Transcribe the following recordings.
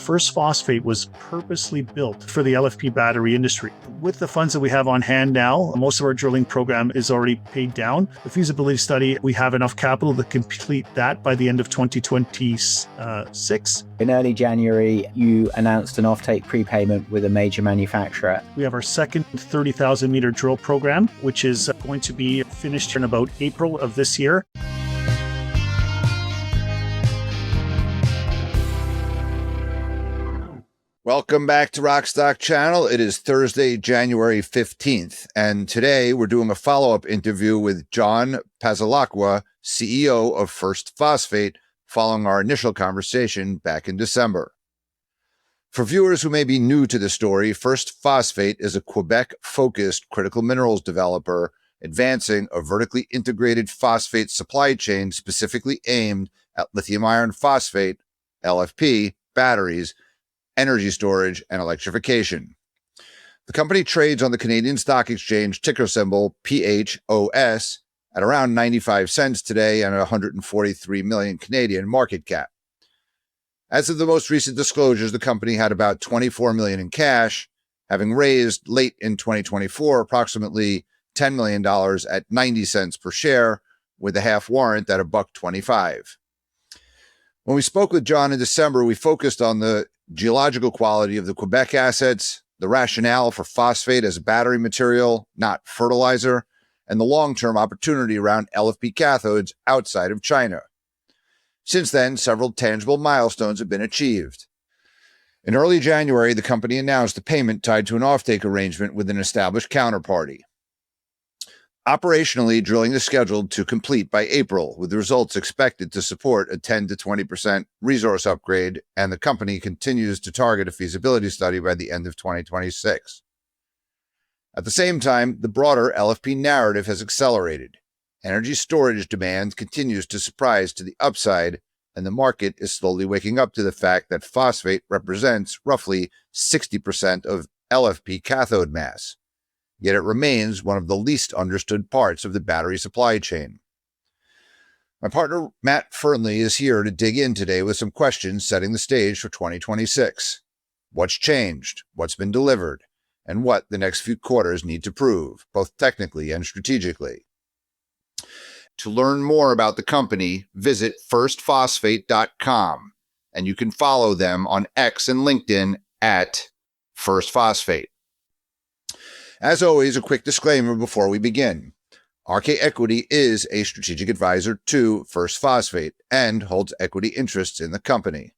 First Phosphate was purposely built for the LFP battery industry. With the funds that we have on hand now, most of our drilling program is already paid down. The feasibility study, we have enough capital to complete that by the end of 2026. In early January, you announced an offtake prepayment with a major manufacturer. We have our second 30,000 meter drill program, which is going to be finished in about April of this year. Welcome back to Rockstock Channel. It is Thursday, January 15th, and today we're doing a follow-up interview with John Passalacqua, CEO of First Phosphate, following our initial conversation back in December. For viewers who may be new to the story, First Phosphate is a Quebec-focused critical minerals developer advancing a vertically integrated phosphate supply chain specifically aimed at lithium iron phosphate, LFP, batteries, energy storage, and electrification. The company trades on the Canadian Stock Exchange, ticker symbol PHOS, at around 95 cents today and 143 million Canadian market cap. As of the most recent disclosures, the company had about 24 million in cash, having raised late in 2024 approximately $10 million at 90 cents per share, with a half warrant at $1.25. When we spoke with John in December, we focused on the geological quality of the Quebec assets, the rationale for phosphate as a battery material, not fertilizer, and the long-term opportunity around LFP cathodes outside of China. Since then, several tangible milestones have been achieved. In early January, the company announced a payment tied to an offtake arrangement with an established counterparty. Operationally, drilling is scheduled to complete by April, with the results expected to support a 10 to 20% resource upgrade, and the company continues to target a feasibility study by the end of 2026. At the same time, the broader LFP narrative has accelerated. Energy storage demand continues to surprise to the upside, and the market is slowly waking up to the fact that phosphate represents roughly 60% of LFP cathode mass. Yet it remains one of the least understood parts of the battery supply chain. My partner, Matt Fernley, is here to dig in today with some questions setting the stage for 2026. What's changed, what's been delivered, and what the next few quarters need to prove, both technically and strategically. To learn more about the company, visit firstphosphate.com, and you can follow them on X and LinkedIn at First Phosphate. As always, a quick disclaimer before we begin. RK Equity is a strategic advisor to First Phosphate and holds equity interests in the company.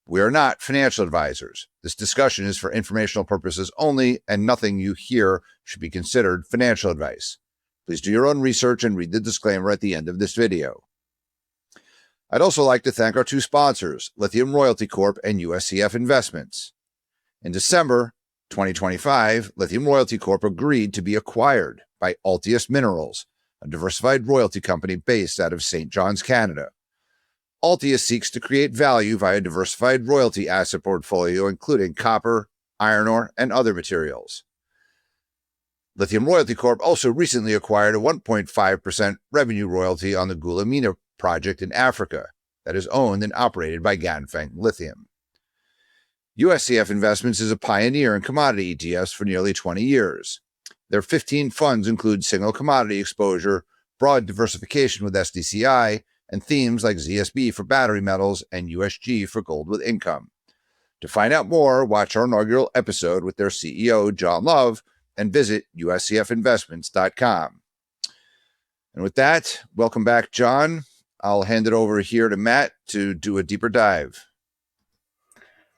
We are not financial advisors. This discussion is for informational purposes only, and nothing you hear should be considered financial advice. Please do your own research and read the disclaimer at the end of this video. I'd also like to thank our two sponsors, Lithium Royalty Corp and USCF Investments. In December 2025, Lithium Royalty Corp agreed to be acquired by Altius Minerals, a diversified royalty company based out of St. John's, Canada. Altius seeks to create value via a diversified royalty asset portfolio, including copper, iron ore, and other materials. Lithium Royalty Corp also recently acquired a 1.5% revenue royalty on the Goulamina project in Africa that is owned and operated by Ganfeng Lithium. USCF Investments is a pioneer in commodity ETFs for nearly 20 years. Their 15 funds include single commodity exposure, broad diversification with SDCI, and themes like ZSB for battery metals and USG for gold with income. To find out more, watch our inaugural episode with their CEO, John Love, and visit uscfinvestments.com. And with that, welcome back, John. I'll hand it over here to Matt to do a deeper dive.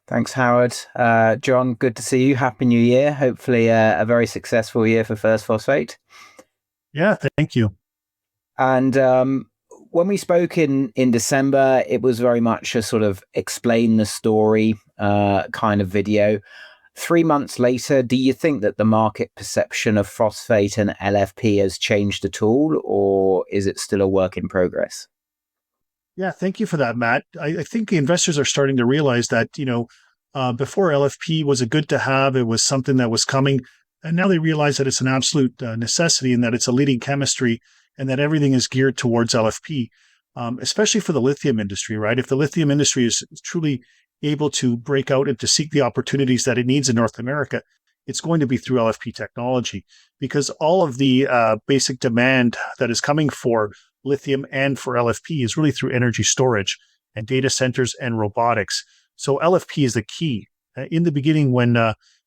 Thanks, Howard. John, good to see you. Happy New Year. Hopefully a very successful year for First Phosphate. Yeah, thank you. And when we spoke in December, it was very much a sort of explain the story kind of video. 3 months later, do you think that the market perception of phosphate and LFP has changed at all, or is it still a work in progress? Yeah, thank you for that, Matt. I think the investors are starting to realize that, before LFP was a good to have, it was something that was coming. And now they realize that it's an absolute necessity and that it's a leading chemistry and that everything is geared towards LFP, especially for the lithium industry, right? If the lithium industry is truly able to break out and to seek the opportunities that it needs in North America, it's going to be through LFP technology, because all of the basic demand that is coming for lithium and for LFP is really through energy storage and data centers and robotics. So LFP is the key. In the beginning, when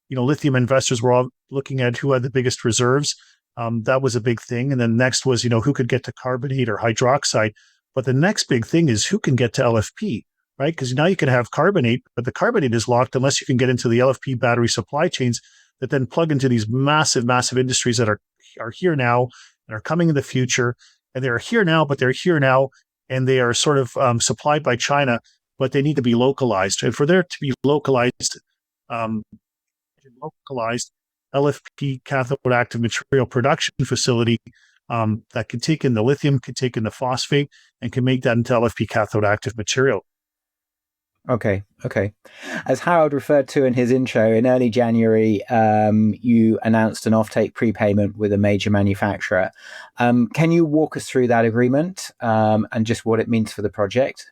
lithium investors were all looking at who had the biggest reserves, that was a big thing. And then next was, who could get to carbonate or hydroxide. But the next big thing is who can get to LFP, right? Because now you can have carbonate, but the carbonate is locked unless you can get into the LFP battery supply chains that then plug into these massive, massive industries that are here now and are coming in the future. And they're here now, but they're here now, and they are sort of supplied by China, but they need to be localized. And for there to be localized LFP cathode active material production facility that can take in the lithium, can take in the phosphate, and can make that into LFP cathode active material. Okay. As Harold referred to in his intro, in early January, you announced an offtake prepayment with a major manufacturer. Can you walk us through that agreement and just what it means for the project?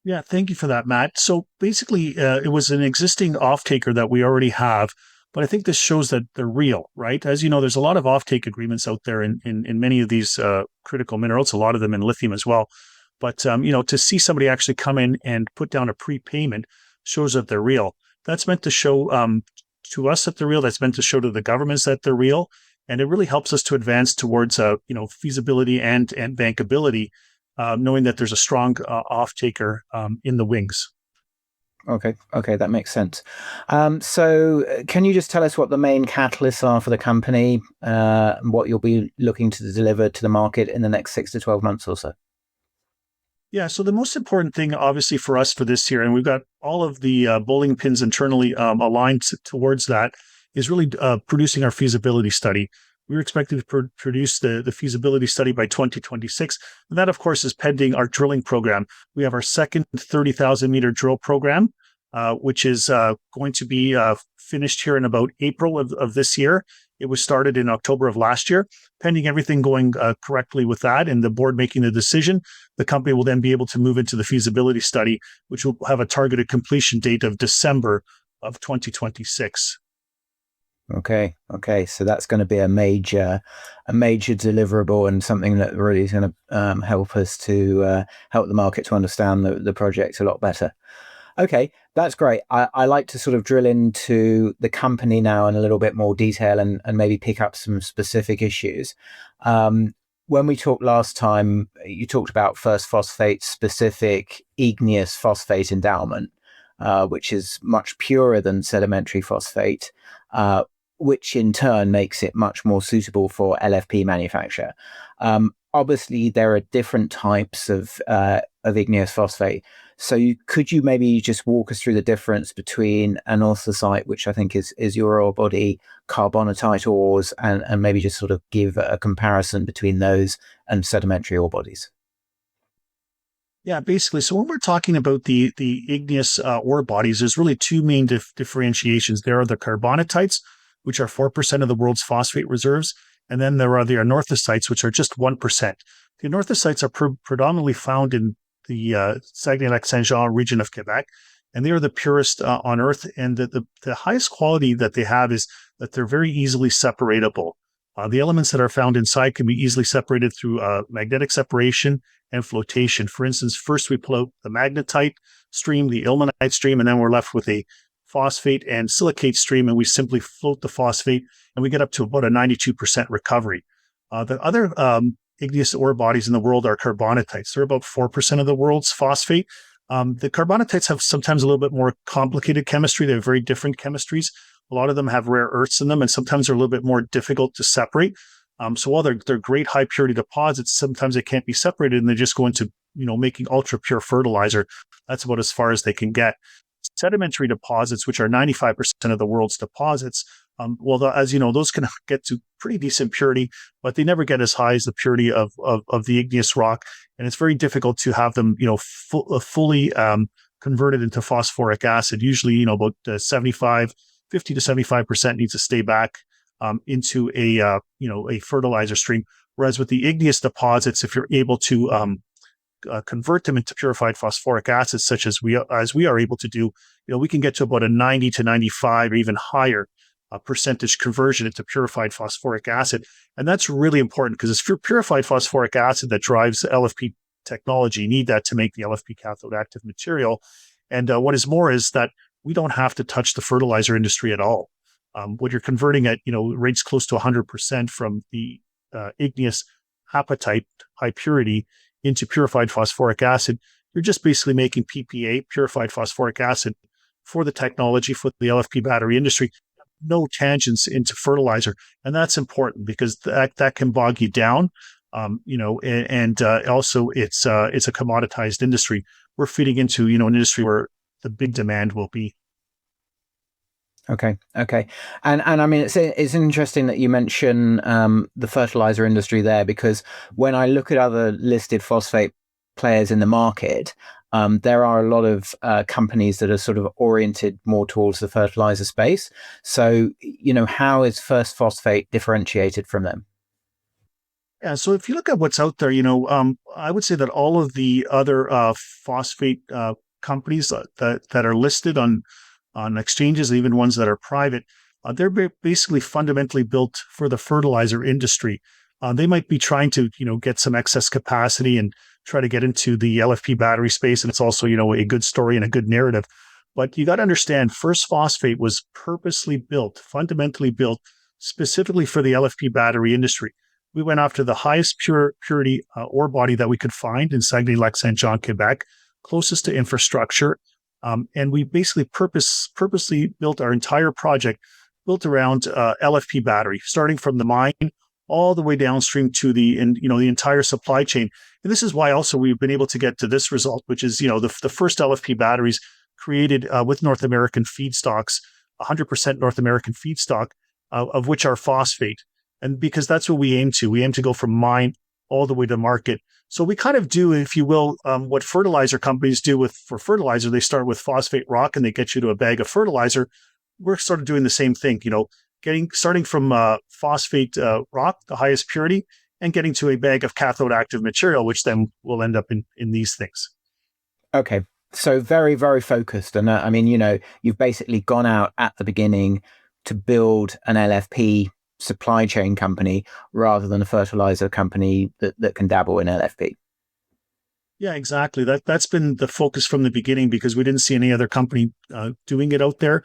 Yeah, thank you for that, Matt. So basically, it was an existing off-taker that we already have, but I think this shows that they're real, right? As you know, there's a lot of off-take agreements out there in many of these critical minerals, a lot of them in lithium as well. But, to see somebody actually come in and put down a prepayment shows that they're real. That's meant to show to us that they're real. That's meant to show to the governments that they're real. And it really helps us to advance towards, feasibility and bankability, knowing that there's a strong off-taker in the wings. Okay, that makes sense. So can you just tell us what the main catalysts are for the company and what you'll be looking to deliver to the market in the next 6 to 12 months or so? Yeah, so the most important thing, obviously, for us for this year, and we've got all of the bowling pins internally aligned towards that, is really producing our feasibility study. We're expected to produce the feasibility study by 2026. And that, of course, is pending our drilling program. We have our second 30,000 meter drill program, which is going to be finished here in about April of this year. It was started in October of last year. Pending everything going correctly with that and the board making the decision, the company will then be able to move into the feasibility study, which will have a targeted completion date of December of 2026. Okay. So that's going to be a major deliverable and something that really is going to help us to help the market to understand the project a lot better. Okay, that's great. I like to sort of drill into the company now in a little bit more detail and maybe pick up some specific issues. When we talked last time, you talked about First Phosphate specific igneous phosphate endowment, which is much purer than sedimentary phosphate, which in turn makes it much more suitable for LFP manufacture. Obviously, there are different types of igneous phosphate. So could you maybe just walk us through the difference between anorthosite, which I think is your ore body, carbonatite ores, and maybe just sort of give a comparison between those and sedimentary ore bodies? Yeah, basically. So when we're talking about the igneous ore bodies, there's really two main differentiations. There are the carbonatites, which are 4% of the world's phosphate reserves. And then there are the anorthosites, which are just 1%. The anorthosites are predominantly found in the Saguenay-Lac-Saint-Jean region of Quebec, and they are the purest on Earth. And the highest quality that they have is that they're very easily separatable. The elements that are found inside can be easily separated through magnetic separation and flotation. For instance, first we pull out the magnetite stream, the ilmenite stream, and then we're left with a phosphate and silicate stream, and we simply float the phosphate, and we get up to about a 92% recovery. The other igneous ore bodies in the world are carbonatites. They're about 4% of the world's phosphate. The carbonatites have sometimes a little bit more complicated chemistry. They have very different chemistries. A lot of them have rare earths in them, and sometimes they're a little bit more difficult to separate. So while they're great high purity deposits, sometimes they can't be separated, and they just go into making ultra pure fertilizer. That's about as far as they can get. Sedimentary deposits, which are 95% of the world's deposits, as you know, those can get to pretty decent purity, but they never get as high as the purity of the igneous rock, and it's very difficult to have them, fully converted into phosphoric acid. Usually, about 50 to 75% needs to stay back into a fertilizer stream. Whereas with the igneous deposits, if you're able to convert them into purified phosphoric acid, such as we are able to do, we can get to about a 90 to 95 or even higher percentage conversion into purified phosphoric acid. And that's really important because it's purified phosphoric acid that drives LFP technology. You need that to make the LFP cathode active material. And what is more is that we don't have to touch the fertilizer industry at all. When you're converting at rates close to 100% from the igneous apatite, high purity, into purified phosphoric acid, you're just basically making PPA, purified phosphoric acid, for the technology, for the LFP battery industry. No tangents into fertilizer, and that's important because that can bog you down. And also it's a commoditized industry. We're feeding into an industry where the big demand will be. Okay. And I mean, it's interesting that you mention the fertilizer industry there, because when I look at other listed phosphate players in the market, there are a lot of companies that are sort of oriented more towards the fertilizer space. So, how is First Phosphate differentiated from them? Yeah, so if you look at what's out there, I would say that all of the other phosphate companies that are listed on exchanges, even ones that are private, they're basically fundamentally built for the fertilizer industry. They might be trying to, get some excess capacity and try to get into the LFP battery space. And it's also, a good story and a good narrative. But you got to understand, First Phosphate was fundamentally built specifically for the LFP battery industry. We went after the highest purity ore body that we could find in Saguenay-Lac-Saint-Jean, Quebec, closest to infrastructure. And we basically purposely built our entire project built around LFP battery, starting from the mine all the way downstream to the entire supply chain. And this is why also we've been able to get to this result, which is, the first LFP batteries created with North American feedstocks, 100% North American feedstock, of which are phosphate. And because that's what we aim to go from mine all the way to market. So we kind of do, if you will, what fertilizer companies do for fertilizer. They start with phosphate rock and they get you to a bag of fertilizer. We're sort of doing the same thing, starting from phosphate rock, the highest purity, and getting to a bag of cathode active material, which then will end up in these things. Okay. So very, very focused. And I mean, you've basically gone out at the beginning to build an LFP supply chain company rather than a fertilizer company that can dabble in LFP. Yeah, exactly. That's been the focus from the beginning because we didn't see any other company doing it out there.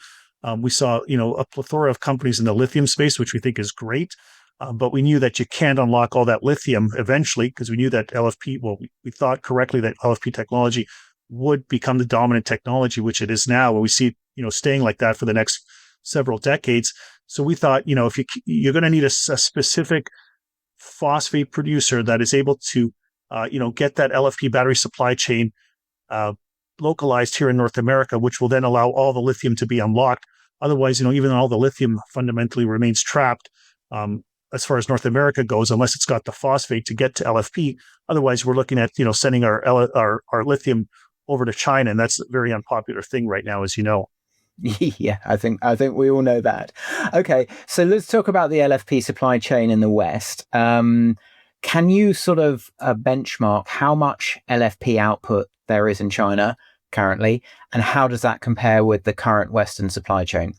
We saw, a plethora of companies in the lithium space, which we think is great. But we knew that you can't unlock all that lithium eventually because we knew that we thought correctly that LFP technology would become the dominant technology, which it is now, and we see it, staying like that for the next several decades. So we thought, if you're going to need a specific phosphate producer that is able to, get that LFP battery supply chain localized here in North America, which will then allow all the lithium to be unlocked. Otherwise, even all the lithium fundamentally remains trapped as far as North America goes, unless it's got the phosphate to get to LFP. Otherwise, we're looking at, sending our lithium over to China, and that's a very unpopular thing right now, as you know. Yeah, I think we all know that. Okay, so let's talk about the LFP supply chain in the West. Can you sort of benchmark how much LFP output there is in China currently, and how does that compare with the current Western supply chain?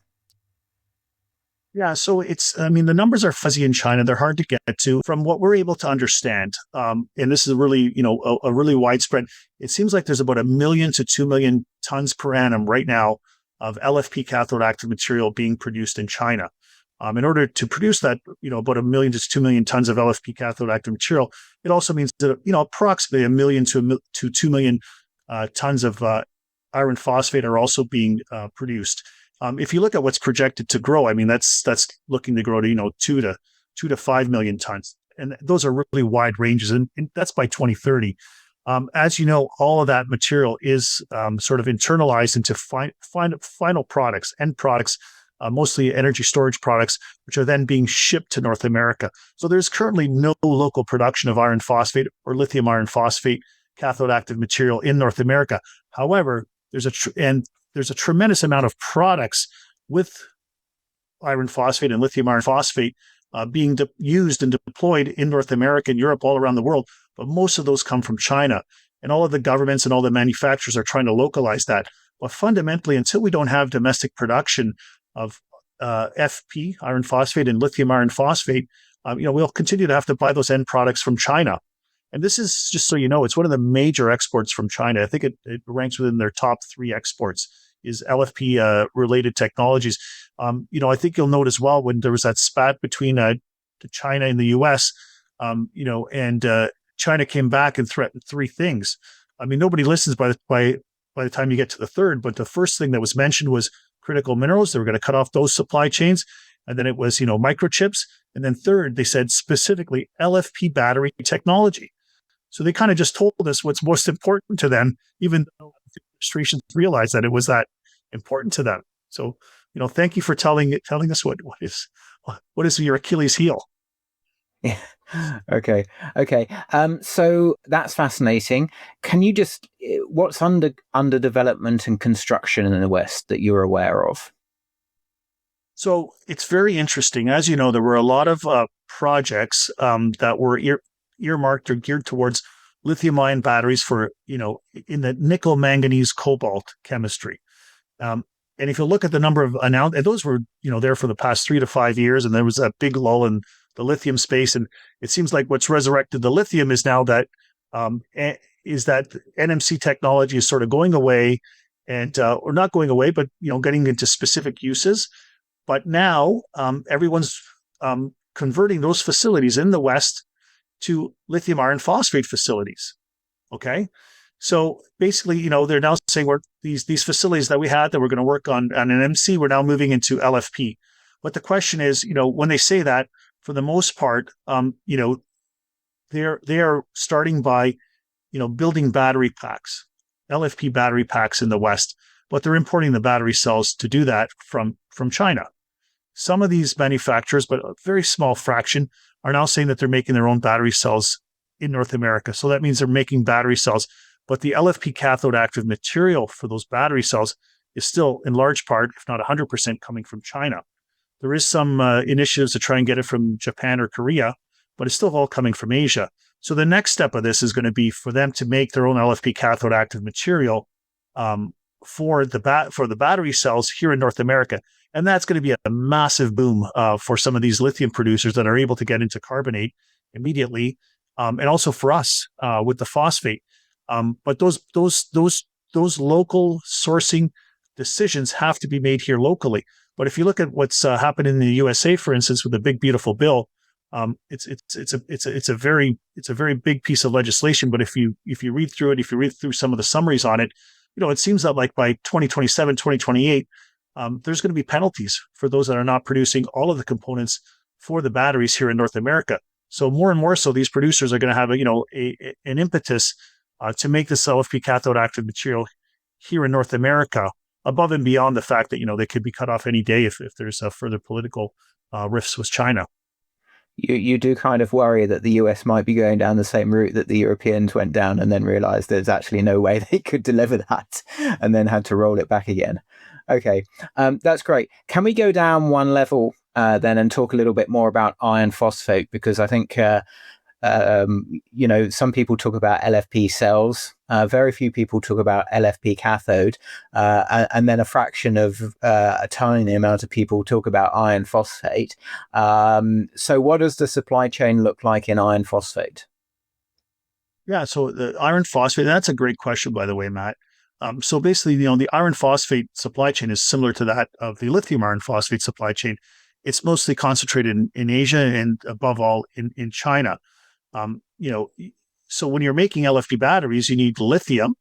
Yeah, so the numbers are fuzzy in China. They're hard to get to. From what we're able to understand, and this is really, a really widespread, it seems like there's about 1 million to 2 million tons per annum right now of LFP cathode active material being produced in China. In order to produce that, about 1 million to 2 million tons of LFP cathode active material, it also means that, approximately 1 million to 2 million tons of iron phosphate are also being produced. If you look at what's projected to grow, that's looking to grow to 2 to 5 million tons, and those are really wide ranges, and that's by 2030. As you know, all of that material is sort of internalized into final products, end products, mostly energy storage products, which are then being shipped to North America. So there's currently no local production of iron phosphate or lithium iron phosphate cathode active material in North America. However, there's a tremendous amount of products with iron phosphate and lithium iron phosphate being used and deployed in North America and Europe, all around the world. But most of those come from China. and all of the governments and all the manufacturers are trying to localize that. But fundamentally, until we don't have domestic production of FP, iron phosphate, and lithium iron phosphate, we'll continue to have to buy those end products from China. And this is, just so you know, it's one of the major exports from China. I think it ranks within their top 3 exports is LFP related technologies. I think you'll note as well when there was that spat between China and the US, and China came back and threatened 3 things. I mean, nobody listens by the time you get to the third, but the first thing that was mentioned was critical minerals. They were going to cut off those supply chains. And then it was, microchips. And then third, they said specifically LFP battery technology. So they kind of just told us what's most important to them, even though the administrations realized that it was that important to them. So, thank you for telling us what is your Achilles heel. Yeah. Okay. So that's fascinating. Can you just, what's under development and construction in the West that you're aware of? So it's very interesting. As you know, there were a lot of projects that were earmarked or geared towards lithium-ion batteries for, in the nickel, manganese, cobalt chemistry. And if you look at the number of announced, and those were, there for the past 3 to 5 years, and there was a big lull in the lithium space. And it seems like what's resurrected the lithium is now that NMC technology is sort of going away, and or not going away, but getting into specific uses. But now everyone's converting those facilities in the West to lithium iron phosphate facilities. Okay, so basically, they're now saying these facilities that we had that we're going to work on an MC, we're now moving into LFP. But the question is, when they say that, for the most part, they are starting by, building battery packs, LFP battery packs in the West, but they're importing the battery cells to do that from China. Some of these manufacturers, but a very small fraction, are now saying that they're making their own battery cells in North America. So that means they're making battery cells, but the LFP cathode active material for those battery cells is still in large part, if not 100%, coming from China. There is some initiatives to try and get it from Japan or Korea, but it's still all coming from Asia. So the next step of this is going to be for them to make their own LFP cathode active material for the battery cells here in North America. And that's going to be a massive boom for some of these lithium producers that are able to get into carbonate immediately, and also for us with the phosphate. But those local sourcing decisions have to be made here locally. But if you look at what's happened in the USA, for instance, with the big beautiful bill, it's a very big piece of legislation. But if you read through it, if you read through some of the summaries on it, it seems that like by 2027, 2028, there's going to be penalties for those that are not producing all of the components for the batteries here in North America. So more and more so, these producers are going to have an impetus to make this LFP cathode active material here in North America, above and beyond the fact that they could be cut off any day if there's further political rifts with China. You do kind of worry that the US might be going down the same route that the Europeans went down, and then realized there's actually no way they could deliver that, and then had to roll it back again. Okay, that's great. Can we go down one level then and talk a little bit more about iron phosphate? Because I think some people talk about LFP cells. Very few people talk about LFP cathode, and then a fraction of a tiny amount of people talk about iron phosphate. So what does the supply chain look like in iron phosphate? Yeah, so the iron phosphate, that's a great question, by the way, Matt. So basically, the iron phosphate supply chain is similar to that of the lithium iron phosphate supply chain. It's mostly concentrated in Asia and above all in China. So when you're making LFP batteries, you need lithium,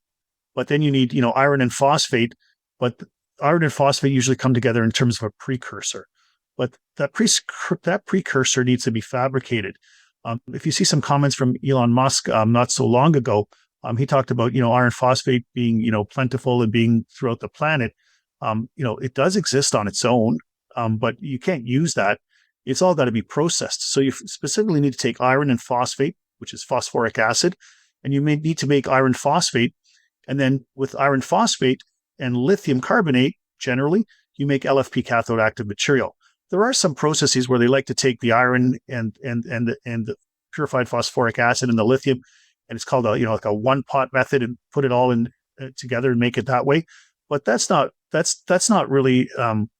but then you need, iron and phosphate, but iron and phosphate usually come together in terms of a precursor, but that precursor needs to be fabricated. If you see some comments from Elon Musk not so long ago, he talked about, iron phosphate being, plentiful and being throughout the planet. It does exist on its own, but you can't use that. It's all got to be processed. So you specifically need to take iron and phosphate, which is phosphoric acid, and you may need to make iron phosphate. And then with iron phosphate and lithium carbonate, generally, you make LFP cathode active material. There are some processes where they like to take the iron and the purified phosphoric acid and the lithium and it's called like a one pot method, and put it all in together and make it that way. But that's not really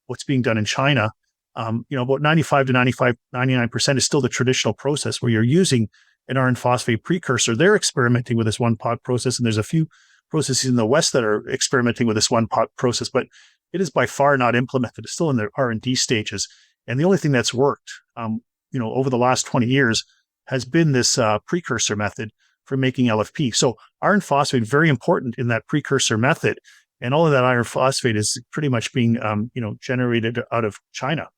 what's being done in China. About 95 to 99% is still the traditional process where you're using an iron phosphate precursor. They're experimenting with this one pot process, and there's a few processes in the West that are experimenting with this one pot process, but it is by far not implemented. It's still in the R&D stages. And the only thing that's worked, over the last 20 years has been this precursor method for making LFP. So iron phosphate, very important in that precursor method. And all of that iron phosphate is pretty much being, generated out of China.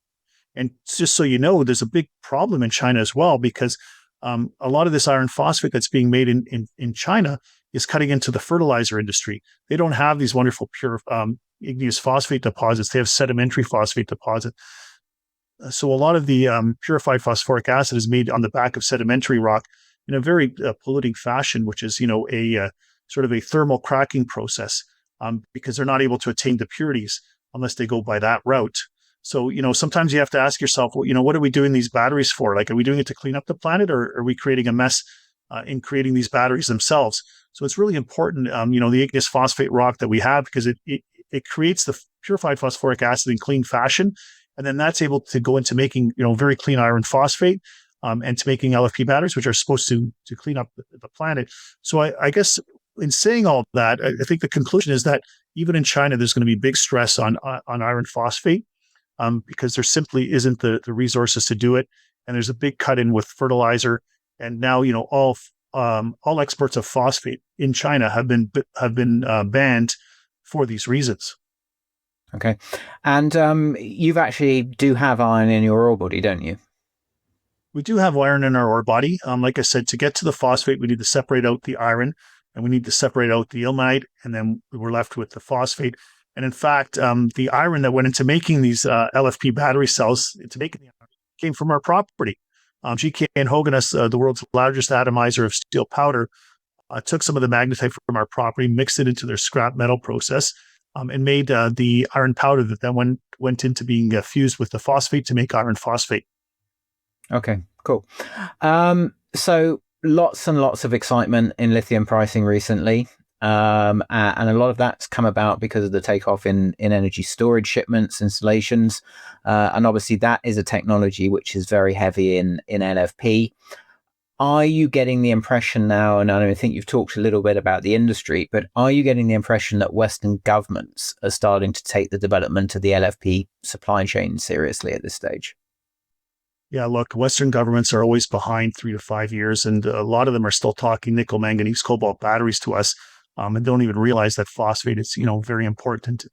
And just so you know, there's a big problem in China as well, because a lot of this iron phosphate that's being made in China is cutting into the fertilizer industry. They don't have these wonderful pure igneous phosphate deposits. They have sedimentary phosphate deposits. So a lot of the purified phosphoric acid is made on the back of sedimentary rock in a very polluting fashion, which is, a sort of a thermal cracking process, because they're not able to attain the purities unless they go by that route. So, sometimes you have to ask yourself, what are we doing these batteries for? Like, are we doing it to clean up the planet, or are we creating a mess in creating these batteries themselves? So it's really important, the igneous phosphate rock that we have, because it creates the purified phosphoric acid in clean fashion. And then that's able to go into making, very clean iron phosphate, and to making LFP batteries, which are supposed to clean up the planet. So I guess in saying all that, I think the conclusion is that even in China, there's going to be big stress on iron phosphate, because there simply isn't the resources to do it. And there's a big cut in with fertilizer. And now, all exports of phosphate in China have been banned for these reasons. Okay. And you've actually do have iron in your ore body, don't you? We do have iron in our ore body. Like I said, to get to the phosphate, we need to separate out the iron, and we need to separate out the ilmenite, and then we're left with the phosphate. And in fact, the iron that went into making these LFP battery cells, into making the iron, came from our property. GK and Hoganus, the world's largest atomizer of steel powder, took some of the magnetite from our property, mixed it into their scrap metal process, and made the iron powder that then went into being fused with the phosphate to make iron phosphate. Okay, cool. So lots and lots of excitement in lithium pricing recently. And a lot of that's come about because of the takeoff in energy storage shipments, installations. And obviously that is a technology which is very heavy in LFP. Are you getting the impression now, and I think you've talked a little bit about the industry, but are you getting the impression that Western governments are starting to take the development of the LFP supply chain seriously at this stage? Yeah, look, Western governments are always behind 3 to 5 years, and a lot of them are still talking nickel, manganese, cobalt batteries to us, and don't even realize that phosphate is, very important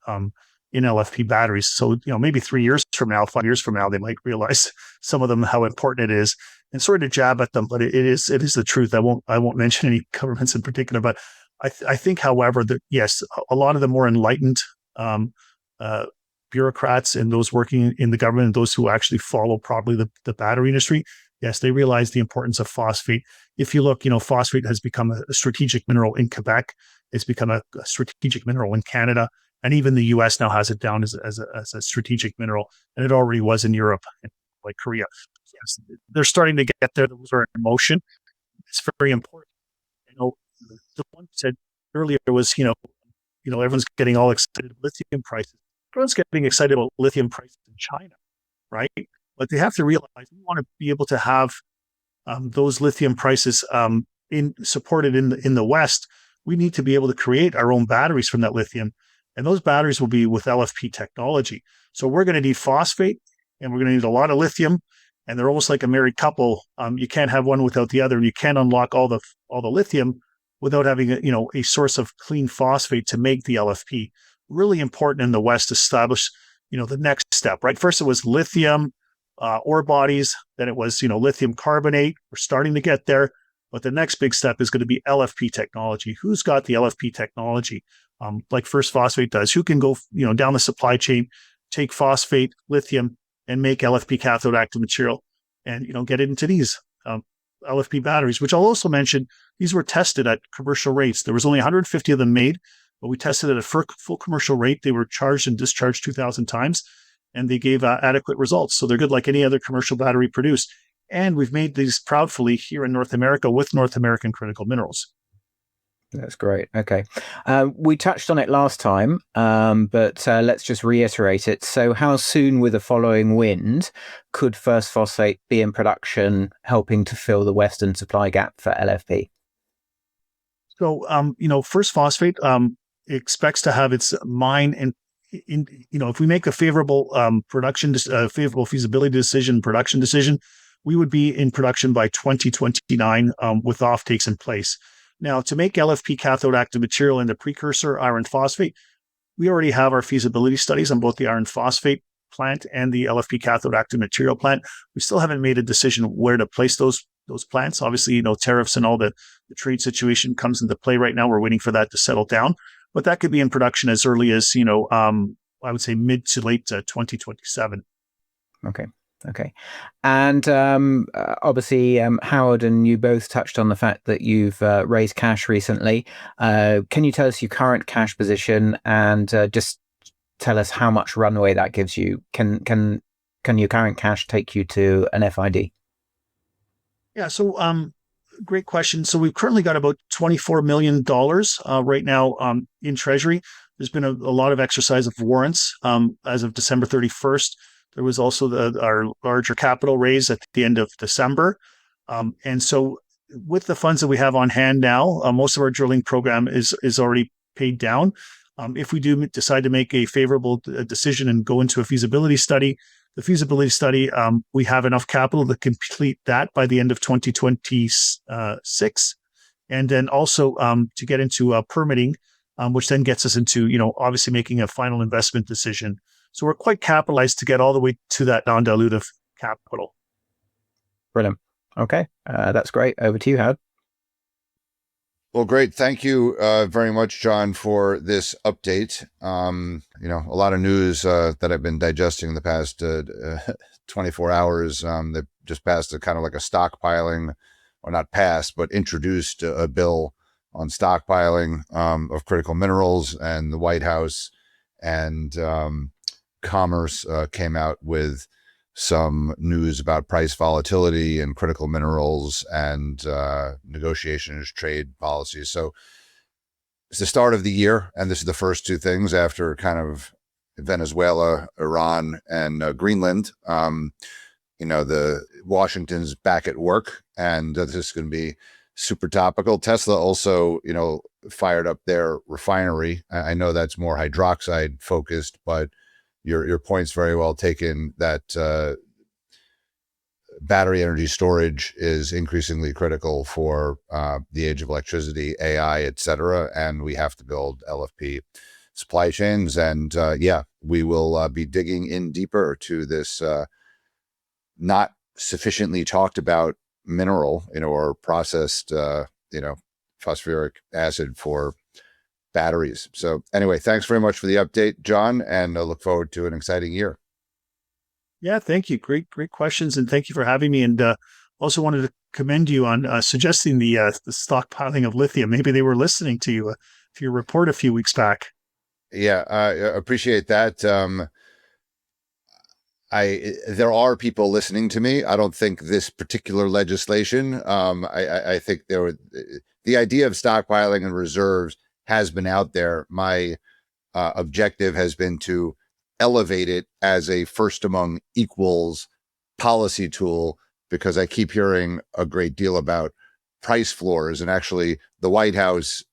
in LFP batteries. So, maybe 3 years from now, 5 years from now, they might realize, some of them, how important it is, and sort of jab at them. But it is the truth. I won't mention any governments in particular, but I think, however, that yes, a lot of the more enlightened bureaucrats and those working in the government and those who actually follow probably the battery industry, yes, they realize the importance of phosphate. If you look, phosphate has become a strategic mineral in Quebec. It's become a strategic mineral in Canada. And even the US now has it down as a strategic mineral. And it already was in Europe, like Korea. Yes, they're starting to get there. Those are in motion. It's very important. The one said earlier was, everyone's getting all excited about lithium prices. Everyone's getting excited about lithium prices in China, right? But they have to realize we want to be able to have those lithium prices supported in the West. We need to be able to create our own batteries from that lithium. And those batteries will be with LFP technology. So we're going to need phosphate, and we're going to need a lot of lithium, and they're almost like a married couple. You can't have one without the other, and you can't unlock all the lithium without having a source of clean phosphate to make the LFP. Really important in the West to establish the next step. Right, first it was lithium ore bodies, then it was lithium carbonate. We're starting to get there, but the next big step is going to be LFP technology. Who's got the LFP technology? Like First Phosphate does, who can go, down the supply chain, take phosphate, lithium, and make LFP cathode active material, and get it into these LFP batteries. Which I'll also mention, these were tested at commercial rates. There was only 150 of them made, but we tested at a full commercial rate. They were charged and discharged 2,000 times, and they gave adequate results. So they're good, like any other commercial battery produced. And we've made these proudly here in North America with North American Critical Minerals. That's great. Okay. We touched on it last time, but let's just reiterate it. So how soon with the following wind could First Phosphate be in production, helping to fill the Western supply gap for LFP? So, First Phosphate expects to have its mine if we make a favorable favorable feasibility decision, production decision, we would be in production by 2029 with offtakes in place. Now, to make LFP cathode active material and the precursor iron phosphate, we already have our feasibility studies on both the iron phosphate plant and the LFP cathode active material plant. We still haven't made a decision where to place those plants. Obviously, tariffs and all the trade situation comes into play right now. We're waiting for that to settle down, but that could be in production as early as I would say mid to late 2027. Okay. And obviously, Howard and you both touched on the fact that you've raised cash recently. Can you tell us your current cash position and just tell us how much runway that gives you? Can your current cash take you to an FID? Yeah, so great question. So we've currently got about $24 million right now in Treasury. There's been a lot of exercise of warrants as of December 31st. There was also our larger capital raise at the end of December. And so with the funds that we have on hand now, most of our drilling program is already paid down. If we do decide to make a favorable decision and go into a feasibility study, the feasibility study, we have enough capital to complete that by the end of 2026. And then also to get into permitting, which then gets us into, obviously making a final investment decision. So we're quite capitalized to get all the way to that non-dilutive capital. Brilliant. Okay, that's great. Over to you, Howard. Well, great. Thank you very much, John, for this update. A lot of news that I've been digesting the past 24 hours that just passed a kind of like a stockpiling, or not passed, but introduced a bill on stockpiling of critical minerals, and the White House and Commerce came out with some news about price volatility and critical minerals and negotiations, trade policies. So it's the start of the year, and this is the first two things after kind of Venezuela, Iran, and Greenland. The Washington's back at work, and this is going to be super topical. Tesla also, fired up their refinery. I know that's more hydroxide focused, but your point's very well taken that battery energy storage is increasingly critical for the age of electricity, AI, et cetera, and we have to build LFP supply chains. And we will be digging in deeper to this not sufficiently talked about mineral, or processed, phosphoric acid for batteries. So anyway, thanks very much for the update, John, and I look forward to an exciting year. Yeah, thank you. Great questions, and thank you for having me. And also wanted to commend you on suggesting the stockpiling of lithium. Maybe they were listening to you to your report a few weeks back. Yeah, I appreciate that. There are people listening to me. I don't think this particular legislation. I think the idea of stockpiling and reserves has been out there. My objective has been to elevate it as a first among equals policy tool, because I keep hearing a great deal about price floors. And actually, the White House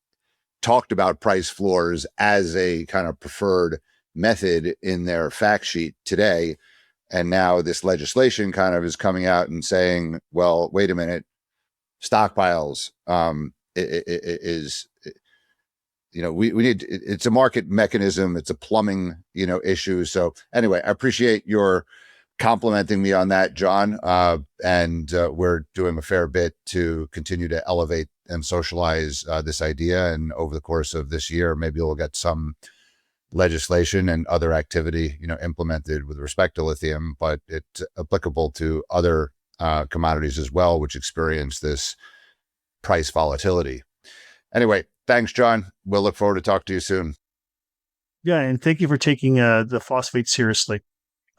talked about price floors as a kind of preferred method in their fact sheet today. And now this legislation kind of is coming out and saying, well, wait a minute, stockpiles we need, it's a market mechanism. It's a plumbing, issue. So anyway, I appreciate your complimenting me on that, John. And we're doing a fair bit to continue to elevate and socialize this idea. And over the course of this year, maybe we'll get some legislation and other activity, implemented with respect to lithium, but it's applicable to other commodities as well, which experience this price volatility. Anyway, thanks, John. We'll look forward to talk to you soon. Yeah, and thank you for taking the phosphate seriously.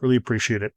Really appreciate it.